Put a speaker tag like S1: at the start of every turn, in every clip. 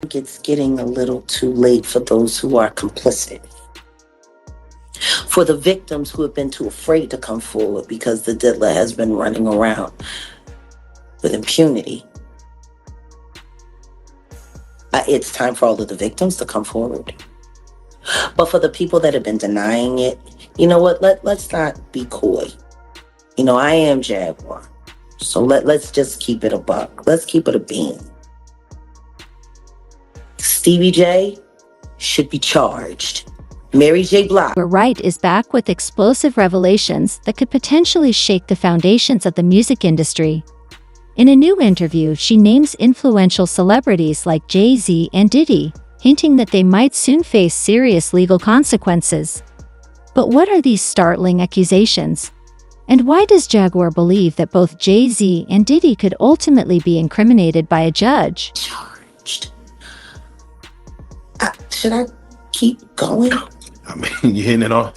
S1: think it's getting a little too late for those who are complicit. For the victims who have been too afraid to come forward because the diddler has been running around with impunity. It's time for all of the victims to come forward. But for the people that have been denying it, you know what? Let's not be coy. You know, I am Jaguar. So let's just keep it a buck. Let's keep it a bean. Stevie J should be charged. Mary J. Blige.
S2: Jaguar Wright is back with explosive revelations that could potentially shake the foundations of the music industry. In a new interview, she names influential celebrities like Jay Z and Diddy, hinting that they might soon face serious legal consequences. But what are these startling accusations? And why does Jaguar believe that both Jay Z and Diddy could ultimately be incriminated by a judge?
S1: Charged. Should I keep going?
S3: I mean, you're hitting it off.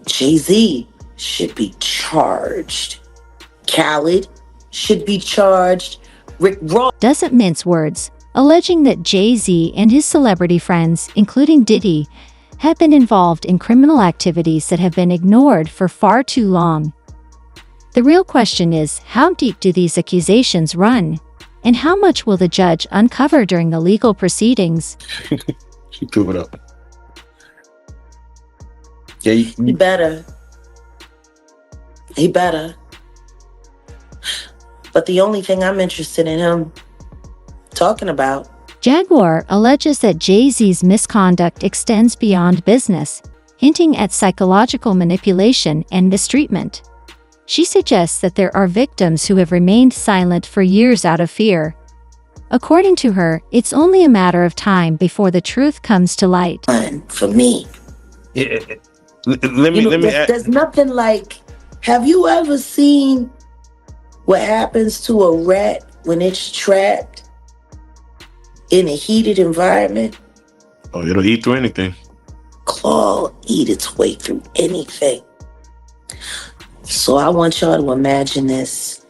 S1: Jay Z should be charged. Khaled should be charged. Rick Ross
S2: doesn't mince words, alleging that Jay Z and his celebrity friends, including Diddy, have been involved in criminal activities that have been ignored for far too long. The real question is, how deep do these accusations run? And how much will the judge uncover during the legal proceedings?
S3: She threw it up. Yeah,
S1: He better. He better. But the only thing I'm interested in him talking about.
S2: Jaguar alleges that Jay Z's misconduct extends beyond business, hinting at psychological manipulation and mistreatment. She suggests that there are victims who have remained silent for years out of fear. According to her, it's only a matter of time before the truth comes to light.
S1: For me.
S3: yeah. Let me
S1: There's nothing like, have you ever seen what happens to a rat when it's trapped in a heated environment?
S3: Oh, it'll eat through anything.
S1: Claw eat its way through anything. So I want y'all to imagine this.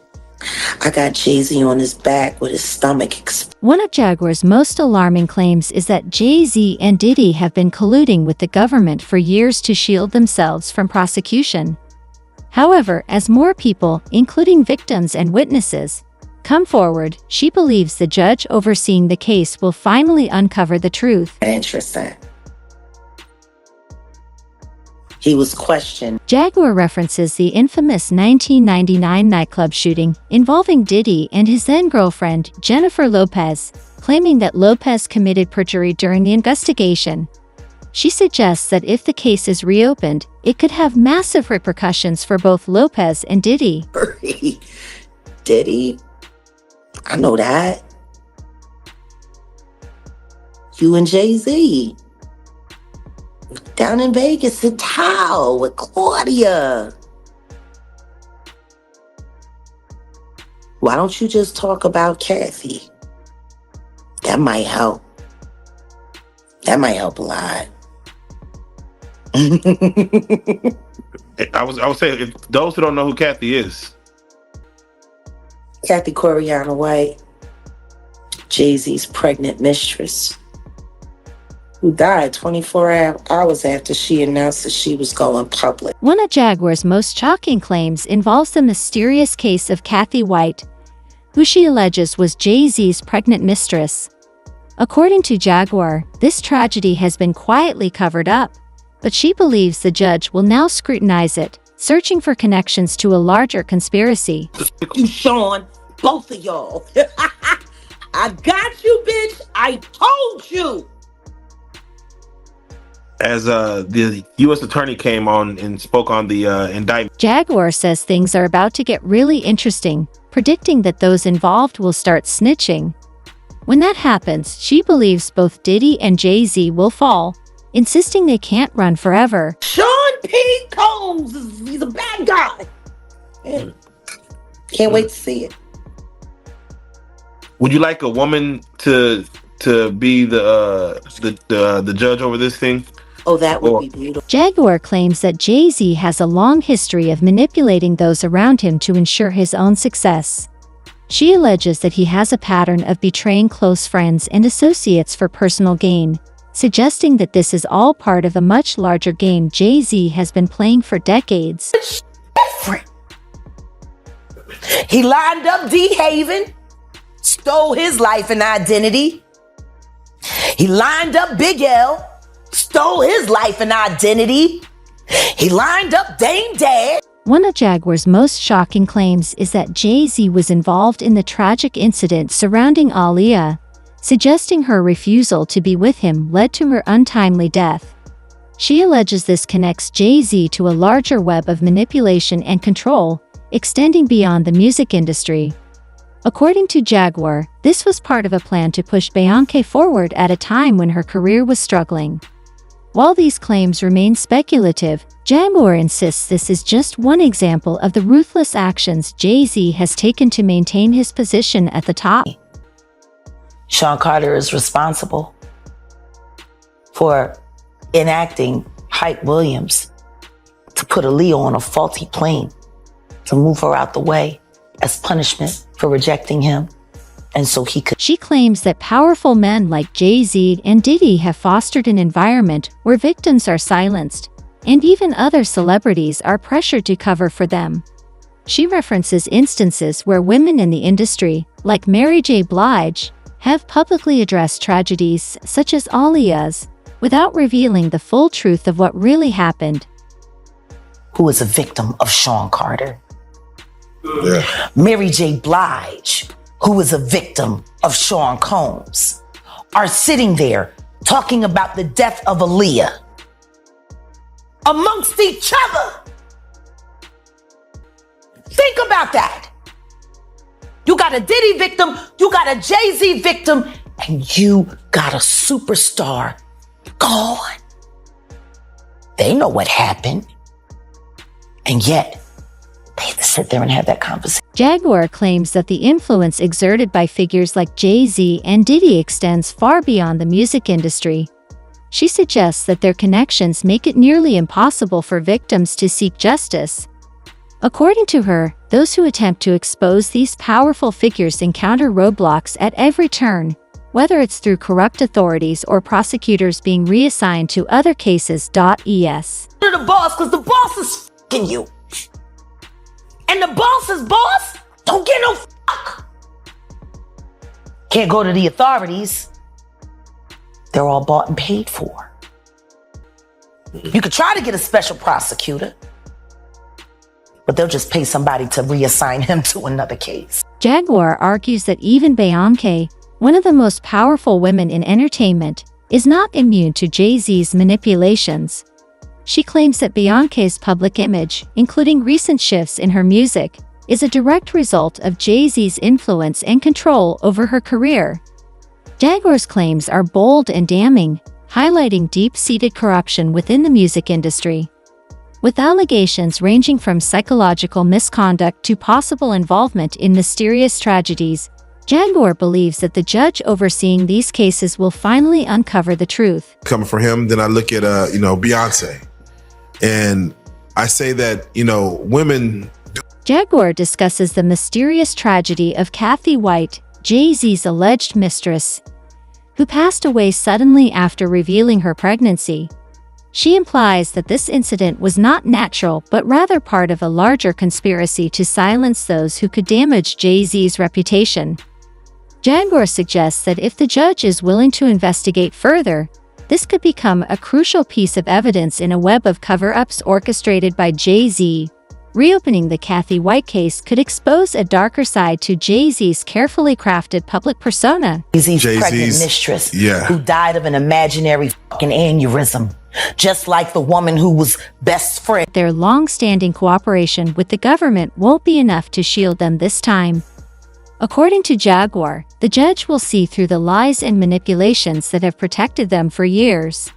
S1: I got Jay Z on his back with his stomach exposed.
S2: One of Jaguar's most alarming claims is that Jay Z and Diddy have been colluding with the government for years to shield themselves from prosecution. However, as more people, including victims and witnesses, come forward, she believes the judge overseeing the case will finally uncover the truth.
S1: Interesting. He was questioned.
S2: Jaguar references the infamous 1999 nightclub shooting involving Diddy and his then-girlfriend, Jennifer Lopez, claiming that Lopez committed perjury during the investigation. She suggests that if the case is reopened, it could have massive repercussions for both Lopez and Diddy.
S1: Diddy? I know that. You and Jay Z. Down in Vegas at Tao with Claudia. Why don't you just talk about Kathy? That might help. That might help a lot.
S3: I would say, if those who don't know who Kathy is.
S1: Kathy Coriana White, Jay Z's pregnant mistress, who died 24 hours after she announced that she was going public.
S2: One of Jaguar's most shocking claims involves the mysterious case of Kathy White, who she alleges was Jay Z's pregnant mistress. According to Jaguar, this tragedy has been quietly covered up, but she believes the judge will now scrutinize it, searching for connections to a larger conspiracy.
S1: You, Sean, both of y'all. I got you, bitch. I told you.
S3: As the U.S. attorney came on and spoke on the indictment.
S2: Jaguar says things are about to get really interesting, predicting that those involved will start snitching. When that happens, she believes both Diddy and Jay Z will fall, insisting they can't run forever.
S1: Sean P. Combs, he's a bad guy. Yeah. Can't wait to see it.
S3: Would you like a woman to be the judge over this thing?
S1: Oh, that would be beautiful.
S2: Jaguar claims that Jay Z has a long history of manipulating those around him to ensure his own success. She alleges that he has a pattern of betraying close friends and associates for personal gain, suggesting that this is all part of a much larger game Jay Z has been playing for decades.
S1: He lined up D Haven, stole his life and identity. He lined up Big L, stole his life and identity. He lined up Dame Dash.
S2: One of Jaguar's most shocking claims is that Jay Z was involved in the tragic incident surrounding Aaliyah, suggesting her refusal to be with him led to her untimely death. She alleges this connects Jay Z to a larger web of manipulation and control, extending beyond the music industry. According to Jaguar, this was part of a plan to push Beyonce forward at a time when her career was struggling. While these claims remain speculative, Jaguar insists this is just one example of the ruthless actions Jay Z has taken to maintain his position at the top.
S1: Sean Carter is responsible for enacting Hype Williams to put Aaliyah on a faulty plane, to move her out the way as punishment for rejecting him. And so he could.
S2: She claims that powerful men like Jay Z and Diddy have fostered an environment where victims are silenced, and even other celebrities are pressured to cover for them. She references instances where women in the industry, like Mary J. Blige, have publicly addressed tragedies such as Aaliyah's, without revealing the full truth of what really happened.
S1: Who is a victim of Sean Carter?
S3: Yeah.
S1: Mary J. Blige, who is a victim of Sean Combs, are sitting there talking about the death of Aaliyah amongst each other. Think about that. You got a Diddy victim, you got a Jay Z victim, and you got a superstar gone. They know what happened. And yet, they had to sit there and have that conversation.
S2: Jaguar claims that the influence exerted by figures like Jay Z and Diddy extends far beyond the music industry. She suggests that their connections make it nearly impossible for victims to seek justice. According to her, those who attempt to expose these powerful figures encounter roadblocks at every turn, whether it's through corrupt authorities or prosecutors being reassigned to other cases. Es.
S1: You're the boss because the boss is f***ing you. And the boss's boss don't get no fuck. Can't go to the authorities. They're all bought and paid for. You could try to get a special prosecutor, but they'll just pay somebody to reassign him to another case.
S2: Jaguar argues that even Beyonce, one of the most powerful women in entertainment, is not immune to Jay Z's manipulations. She claims that Beyonce's public image, including recent shifts in her music, is a direct result of Jay Z's influence and control over her career. Jaguar's claims are bold and damning, highlighting deep-seated corruption within the music industry. With allegations ranging from psychological misconduct to possible involvement in mysterious tragedies, Jaguar believes that the judge overseeing these cases will finally uncover the truth.
S4: Coming from him, then I look at, Beyonce. And I say that, women...
S2: Jaguar discusses the mysterious tragedy of Kathy White, Jay Z's alleged mistress, who passed away suddenly after revealing her pregnancy. She implies that this incident was not natural but rather part of a larger conspiracy to silence those who could damage Jay Z's reputation. Jaguar suggests that if the judge is willing to investigate further, this could become a crucial piece of evidence in a web of cover-ups orchestrated by Jay Z. Reopening the Kathy White case could expose a darker side to Jay Z's carefully crafted public persona.
S1: Jay Z's pregnant mistress, who died of an imaginary fucking aneurysm, just like the woman who was best friend.
S2: Their long-standing cooperation with the government won't be enough to shield them this time. According to Jaguar, the judge will see through the lies and manipulations that have protected them for years.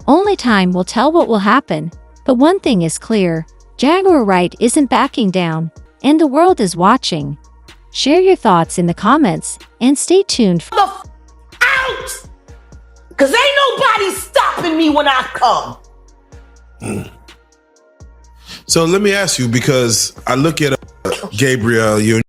S2: Only time will tell what will happen, but one thing is clear: Jaguar Wright isn't backing down, and the world is watching. Share your thoughts in the comments, and stay tuned.
S1: Out! Cause ain't nobody stopping me when I come.
S4: So let me ask you, because I look at Gabriel, you